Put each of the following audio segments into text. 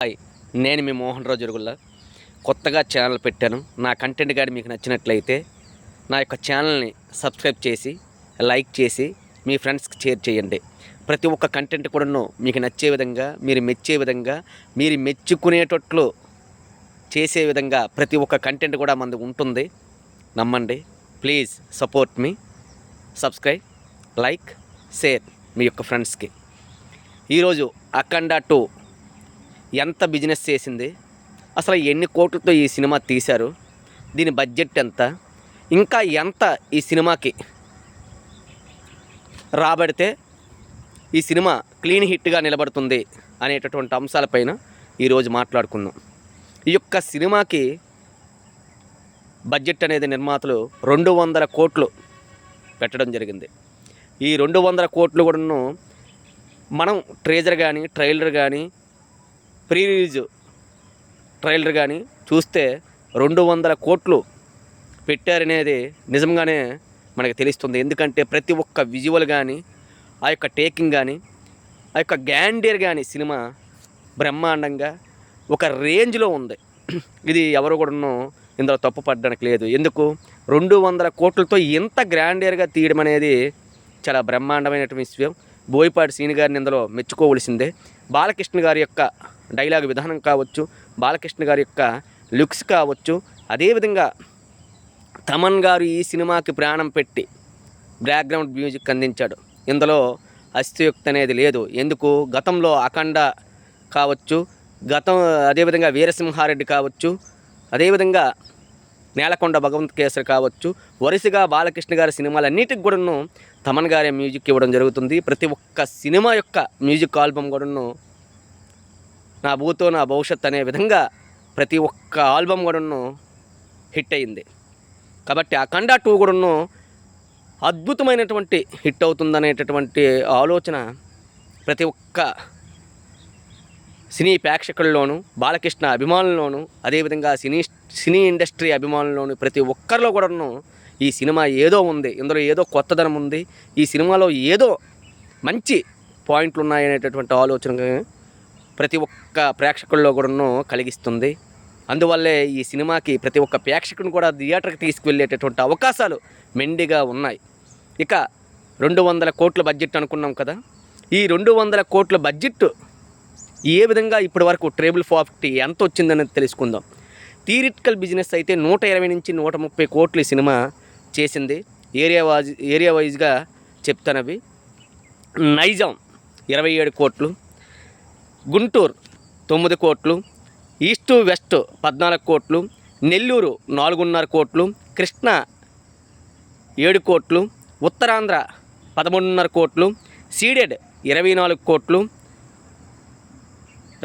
Hi, నేను మీ మోహన్ రావు జరుగుల్లా. కొత్తగా channel పెట్టాను. నా కంటెంట్ కానీ మీకు నచ్చినట్లయితే నా యొక్క ఛానల్ని సబ్స్క్రైబ్ చేసి లైక్ చేసి మీ ఫ్రెండ్స్కి షేర్ చేయండి. ప్రతి ఒక్క కంటెంట్ కూడాను మీకు నచ్చే విధంగా, మీరు మెచ్చే విధంగా, మీరు మెచ్చుకునేటట్లు చేసే విధంగా ప్రతి ఒక్క కంటెంట్ కూడా మనది ఉంటుంది. నమ్మండి. ప్లీజ్ సపోర్ట్ మీ. సబ్స్క్రైబ్, లైక్, షేర్ మీ యొక్క ఫ్రెండ్స్కి. ఈరోజు అఖండ 2 ఎంత బిజినెస్ చేసింది, అసలు ఎన్ని కోట్లతో ఈ సినిమా తీశారు, దీని బడ్జెట్ ఎంత, ఇంకా ఎంత ఈ సినిమాకి రాబడితే ఈ సినిమా క్లీన్ హిట్గా నిలబడుతుంది అనేటటువంటి అంశాలపైన ఈరోజు మాట్లాడుకుందాం. ఈ యొక్క సినిమాకి బడ్జెట్ అనేది నిర్మాతలు 200 కోట్లు పెట్టడం జరిగింది. ఈ 200 కోట్లు కూడాను మనం ట్రేజర్ కానీ, ట్రైలర్ కానీ, ప్రీ రిలీజ్ ట్రైలర్ కానీ చూస్తే 200 కోట్లు పెట్టారనేది నిజంగానే మనకు తెలుస్తుంది. ఎందుకంటే ప్రతి ఒక్క విజువల్ కానీ, ఆ యొక్క టేకింగ్ కానీ, ఆ యొక్క గ్యాండియర్ కానీ సినిమా బ్రహ్మాండంగా ఒక రేంజ్లో ఉంది. ఇది ఎవరు కూడాను ఇందులో తప్పు పడడానికి లేదు. ఎందుకు 200 కోట్లతో ఇంత గ్రాండియర్గా తీయడం అనేది చాలా బ్రహ్మాండమైనటువంటి విషయం. బోయపాటి శ్రీని గారిని ఇందులో మెచ్చుకోవలసిందే. బాలకృష్ణ గారి యొక్క డైలాగ్ విధానం కావచ్చు, బాలకృష్ణ గారి యొక్క లుక్స్ కావచ్చు, అదేవిధంగా తమన్ గారు ఈ సినిమాకి ప్రాణం పెట్టి బ్యాక్గ్రౌండ్ మ్యూజిక్ అందించాడు. ఇందులో అస్తియుక్తి అనేది లేదు. ఎందుకు గతంలో అఖండ కావచ్చు, అదేవిధంగా వీరసింహారెడ్డి కావచ్చు, అదేవిధంగా నేలకొండ భగవంత్ కేసరి కావచ్చు, వరుసగా బాలకృష్ణ గారి సినిమాలన్నిటికి కూడాను తమన్ గారే మ్యూజిక్ ఇవ్వడం జరుగుతుంది. ప్రతి ఒక్క సినిమా యొక్క మ్యూజిక్ ఆల్బమ్ కూడాను నా భూతో నా భవిష్యత్ అనే విధంగా ప్రతి ఒక్క ఆల్బమ్ కూడాను హిట్ అయింది. కాబట్టి అఖండ 2 కూడాను అద్భుతమైనటువంటి హిట్ అవుతుందనేటటువంటి ఆలోచన ప్రతి ఒక్క సినీ ప్రేక్షకుల్లోనూ, బాలకృష్ణ అభిమానుల్లోనూ, అదేవిధంగా సినీ ఇండస్ట్రీ అభిమానుల్లోనూ ప్రతి ఒక్కరిలో కూడాను ఈ సినిమా ఏదో ఉంది, ఇందులో ఏదో కొత్తదనం ఉంది, ఈ సినిమాలో ఏదో మంచి పాయింట్లు ఉన్నాయనేటటువంటి ఆలోచన ప్రతి ఒక్క ప్రేక్షకుల్లో కూడాను కలిగిస్తుంది. అందువల్లే ఈ సినిమాకి ప్రతి ఒక్క ప్రేక్షకుని కూడా థియేటర్కి తీసుకువెళ్ళేటటువంటి అవకాశాలు మెండిగా ఉన్నాయి. ఇక 200 కోట్ల బడ్జెట్ అనుకున్నాం కదా, ఈ 200 కోట్ల బడ్జెట్ ఏ విధంగా ఇప్పటి వరకు ట్రేబుల్ ప్రాఫిట్ ఎంత వచ్చిందనేది తెలుసుకుందాం. థియరిటికల్ బిజినెస్ అయితే 120 నుంచి 130 కోట్లు ఈ సినిమా చేసింది. ఏరియా వైజ్గా చెప్తానవి. నైజాం 27 కోట్లు, గుంటూరు 9 కోట్లు, ఈస్ట్ వెస్ట్ 14 కోట్లు, నెల్లూరు 4.5 కోట్లు, కృష్ణా 7 కోట్లు, ఉత్తరాంధ్ర 13.5 కోట్లు, సీడెడ్ 24 కోట్లు,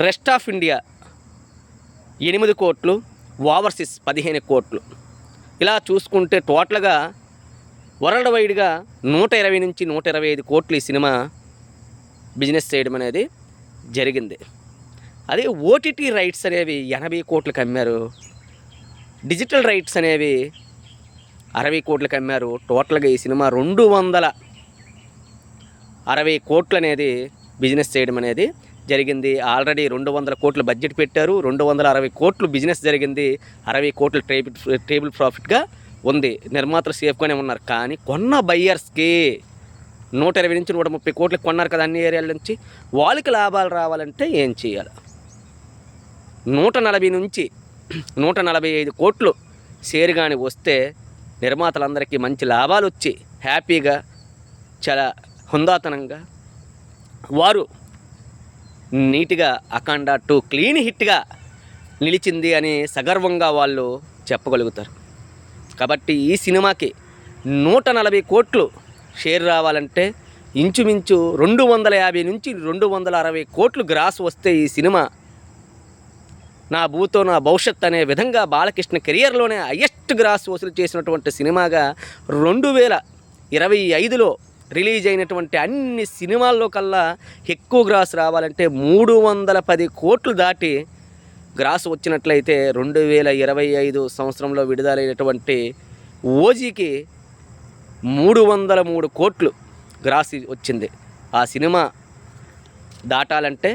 రెస్ట్ ఆఫ్ ఇండియా 8 కోట్లు, ఓవర్సీస్ 15 కోట్లు. ఇలా చూసుకుంటే టోటల్గా వరల్డ్ వైడ్గా 120 నుంచి 125 కోట్లు ఈ సినిమా బిజినెస్ చేయడం అనేది జరిగింది. అదే ఓటీటీ రైట్స్ అనేవి 80 కోట్లకు అమ్మారు, డిజిటల్ రైట్స్ అనేవి 60 కోట్లకు అమ్మారు. టోటల్గా ఈ సినిమా 260 కోట్లు అనేది బిజినెస్ చేయడం అనేది జరిగింది. ఆల్రెడీ 200 కోట్లు బడ్జెట్ పెట్టారు, 260 కోట్లు బిజినెస్ జరిగింది, 60 కోట్లు టేబుల్ ప్రాఫిట్గా ఉంది. నిర్మాతలు సేఫ్గానే ఉన్నారు. కానీ కొన్న బయ్యర్స్కి 120 నుంచి 130 కోట్లకు కొన్నారు కదా అన్ని ఏరియాల నుంచి, వాళ్ళకి లాభాలు రావాలంటే ఏం చేయాలి? 140 నుంచి 145 కోట్లు షేర్ కానీ వస్తే నిర్మాతలందరికీ మంచి లాభాలు వచ్చి హ్యాపీగా, చాలా హుందాతనంగా వారు నీట్గా అఖండ 2 క్లీన్ హిట్గా నిలిచింది అని సగర్వంగా వాళ్ళు చెప్పగలుగుతారు. కాబట్టి ఈ సినిమాకి 140 కోట్లు షేర్ రావాలంటే ఇంచుమించు 250 నుంచి 260 కోట్లు గ్రాస్ వస్తే ఈ సినిమా నా భూతో నా భవిష్యత్ అనే విధంగా బాలకృష్ణ కెరియర్లోనే హయ్యెస్ట్ గ్రాస్ వసూలు చేసినటువంటి సినిమాగా 2025లో రిలీజ్ అయినటువంటి అన్ని సినిమాల్లో కల్లా ఎక్కువ గ్రాస్ రావాలంటే 310 కోట్లు దాటి గ్రాస్ వచ్చినట్లయితే 2025 సంవత్సరంలో విడుదలైనటువంటి ఓజీకి 303 కోట్లు గ్రాస్ వచ్చింది. ఆ సినిమా దాటాలంటే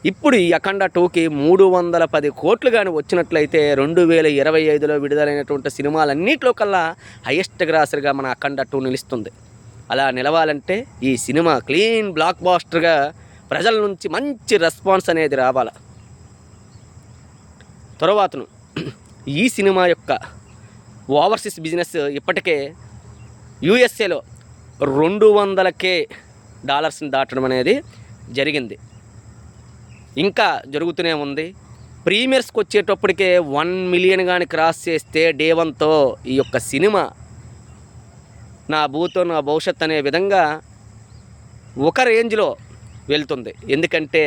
ఇప్పుడు ఈ అఖండ 2కి 310 కోట్లు కానీ వచ్చినట్లయితే 2025లో విడుదలైనటువంటి సినిమాలన్నింటిలో కల్లా హైయెస్ట్ గ్రాసర్గా మన అఖండ 2 నిలుస్తుంది. అలా నిలవాలంటే ఈ సినిమా క్లీన్ బ్లాక్ బాస్టర్గా ప్రజల నుంచి మంచి రెస్పాన్స్ అనేది రావాలి. తరువాతను ఈ సినిమా యొక్క ఓవర్సీస్ బిజినెస్ ఇప్పటికే యూఎస్ఏలో $200,000 దాటడం అనేది జరిగింది. ఇంకా జరుగుతూనే ఉంది. ప్రీమియర్స్కి వచ్చేటప్పటికే 1 మిలియన్ కానీ క్రాస్ చేస్తే డే 1తో ఈ యొక్క సినిమా నా భూతో నా భవిష్యత్ అనే విధంగా ఒక రేంజ్లో వెళ్తుంది. ఎందుకంటే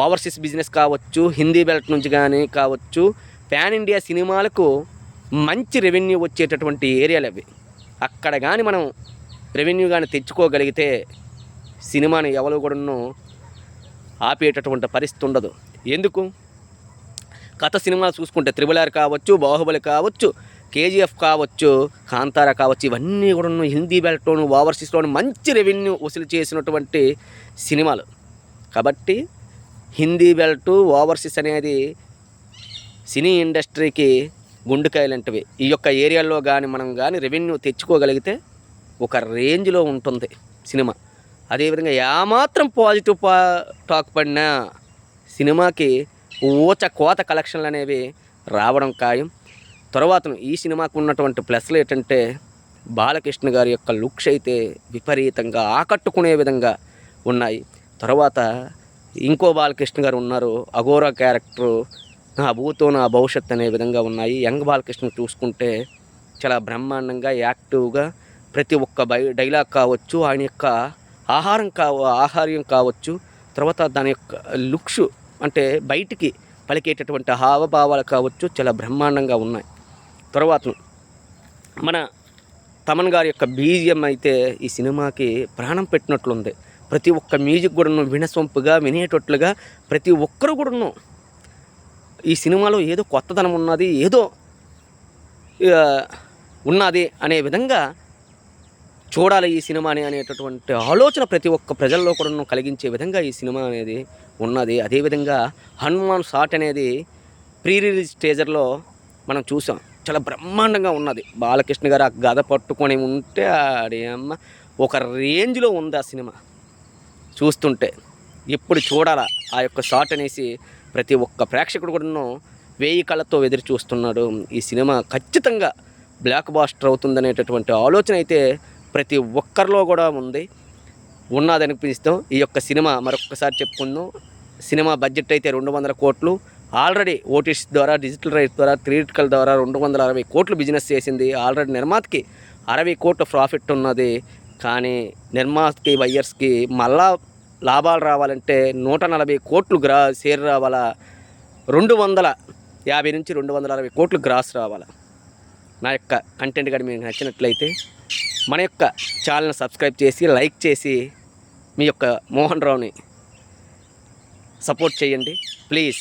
ఓవర్సీస్ బిజినెస్ కావచ్చు, హిందీ బెల్ట్ నుంచి కానీ కావచ్చు, పాన్ ఇండియా సినిమాలకు మంచి రెవెన్యూ వచ్చేటటువంటి ఏరియాలు అవి. అక్కడ కానీ మనం రెవెన్యూ కానీ తెచ్చుకోగలిగితే సినిమాని ఎవరు కూడాను ఆపేటటువంటి పరిస్థితి ఉండదు. ఎందుకు? కథ సినిమాలు చూసుకుంటే త్రిబుల్ కావచ్చు, బాహుబలి కావచ్చు, కేజీఎఫ్ కావచ్చు, కాంతారా కావచ్చు, ఇవన్నీ కూడా హిందీ బెల్ట్లోను ఓవర్సీస్లోను మంచి రెవెన్యూ వసూలు చేసినటువంటి సినిమాలు. కాబట్టి హిందీ బెల్ట్ ఓవర్సీస్ అనేది సినీ ఇండస్ట్రీకి గుండెకాయలంటివి. ఈ యొక్క ఏరియాలో కానీ మనం కానీ రెవెన్యూ తెచ్చుకోగలిగితే ఒక రేంజ్లో ఉంటుంది సినిమా. అదేవిధంగా ఏమాత్రం పాజిటివ్ టాక్ పడినా సినిమాకి కోత కలెక్షన్లు అనేవి రావడం ఖాయం. తర్వాత ఈ సినిమాకు ఉన్నటువంటి ప్లస్లు ఏంటంటే బాలకృష్ణ గారి యొక్క లుక్స్ అయితే విపరీతంగా ఆకట్టుకునే విధంగా ఉన్నాయి. తర్వాత ఇంకో బాలకృష్ణ గారు ఉన్నారు, అఘోరా క్యారెక్టరు, నా భూతో నా భవిష్యత్ అనే విధంగా ఉన్నాయి. యంగ్ బాలకృష్ణ చూసుకుంటే చాలా బ్రహ్మాండంగా యాక్టివ్గా ప్రతి ఒక్క డైలాగ్ కావచ్చు, ఆయన యొక్క ఆహార్యం కావచ్చు, తర్వాత దాని యొక్క లుక్స్ అంటే బయటికి పలికేటటువంటి హావభావాలు కావచ్చు, చాలా బ్రహ్మాండంగా ఉన్నాయి. తర్వాత మన తమన్ గారి యొక్క బీజిఎం అయితే ఈ సినిమాకి ప్రాణం పెట్టినట్లుంది. ప్రతి ఒక్క మ్యూజిక్ కూడాను వినసొంపుగా వినేటట్లుగా ప్రతి ఒక్కరు కూడాను ఈ సినిమాలో ఏదో కొత్తదనం ఉన్నది, ఏదో ఉన్నది అనే విధంగా చూడాలి ఈ సినిమాని అనేటటువంటి ఆలోచన ప్రతి ఒక్క ప్రజల్లో కూడా కలిగించే విధంగా ఈ సినిమా అనేది ఉన్నది. అదేవిధంగా హనుమాన్ షాట్ అనేది ప్రీ రిలీజ్ టీజర్లో మనం చూసాం, చాలా బ్రహ్మాండంగా ఉన్నది. బాలకృష్ణ గారు ఆ గద పట్టుకొని ఉంటే అమ్మ ఒక రేంజ్లో ఉంది ఆ సినిమా. చూస్తుంటే ఎప్పుడు చూడాలా ఆ యొక్క షాట్ అనేసి ప్రతి ఒక్క ప్రేక్షకుడు కూడా 1000 కళ్ళతో ఎదురు చూస్తున్నాడు. ఈ సినిమా ఖచ్చితంగా బ్లాక్ బాస్టర్ అవుతుందనేటటువంటి ఆలోచన అయితే ప్రతి ఒక్కరిలో కూడా ఉన్నదనిపిస్తాం. ఈ యొక్క సినిమా మరొకసారి చెప్పుకుందాం. సినిమా బడ్జెట్ అయితే 200 కోట్లు. ఆల్రెడీ ఓటీటీ ద్వారా, డిజిటల్ రైట్స్ ద్వారా, థియేట్రికల్ ద్వారా 260 కోట్లు బిజినెస్ చేసింది. ఆల్రెడీ నిర్మాతకి 60 కోట్ల ప్రాఫిట్ ఉన్నది. కానీ నిర్మాతకి బయ్యర్స్కి మళ్ళా లాభాలు రావాలంటే 140 కోట్లు షేర్ రావాలా, 250 నుంచి 260 కోట్లు గ్రాస్ రావాలా. నా యొక్క కంటెంట్ కానీ మీకు నచ్చినట్లయితే మన యొక్క ఛానల్ని సబ్స్క్రైబ్ చేసి లైక్ చేసి మీ యొక్క మోహన్ రావుని సపోర్ట్ చేయండి please.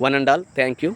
One and all thank you.